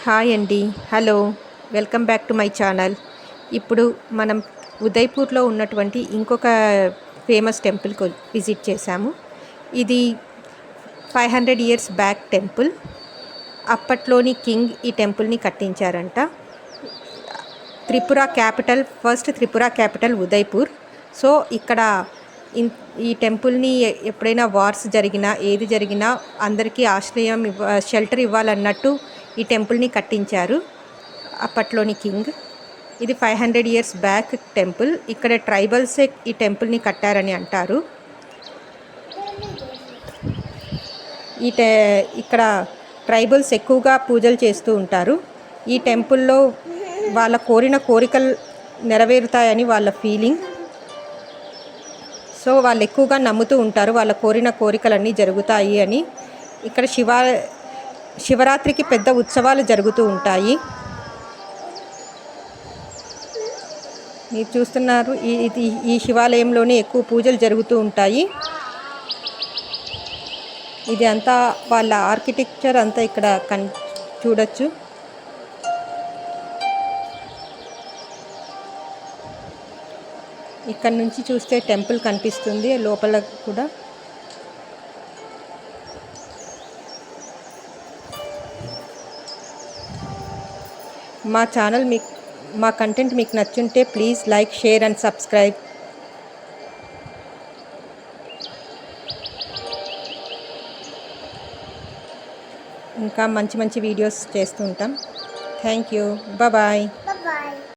Hi అండి. Hello. Welcome back to my channel. ఇప్పుడు మనం ఉదయ్‌పూర్‌లో ఉన్నటువంటి ఇంకొక ఫేమస్ టెంపుల్‌కి విజిట్ చేశాము. ఇది 500 ఇయర్స్ బ్యాక్ టెంపుల్. అప్పట్లోని కింగ్ ఈ టెంపుల్‌ని కట్టించారంట. First Tripura capital Udaipur. So ఇక్కడ ఈ టెంపుల్‌ని ఎప్పుడైనా వార్స్ జరిగినా, ఏది జరిగినా అందరికీ ఆశ్రయం షెల్టర్ ఇవ్వాలన్నట్టు ఈ టెంపుల్‌ని కట్టించారు అప్పట్లోని కింగ్. ఇది 500 ఇయర్స్ బ్యాక్ టెంపుల్. ఇక్కడ ట్రైబల్సే ఈ టెంపుల్‌ని కట్టారని అంటారు. ఇక్కడ ట్రైబల్స్ ఎక్కువగా పూజలు చేస్తూ ఉంటారు. ఈ టెంపుల్లో వాళ్ళ కోరిన కోరికలు నెరవేరుతాయని వాళ్ళ ఫీలింగ్. సో వాళ్ళు ఎక్కువగా నమ్ముతూ ఉంటారు వాళ్ళ కోరిన కోరికలన్నీ జరుగుతాయి అని. ఇక్కడ శివరాత్రికి పెద్ద ఉత్సవాలు జరుగుతూ ఉంటాయి. మీరు చూస్తున్నారు, ఈ శివాలయంలోనే ఎక్కువ పూజలు జరుగుతూ ఉంటాయి. ఇది అంతా వాళ్ళ ఆర్కిటెక్చర్ అంతా ఇక్కడ చూడొచ్చు. ఇక్కడ నుంచి చూస్తే టెంపుల్ కనిపిస్తుంది లోపల కూడా. మా కంటెంట్ మీకు నచ్చుంటే please like, share and subscribe. ఇంకా మంచి మంచి వీడియోస్ చేస్తూ ఉంటాం. Thank you. బాయ్.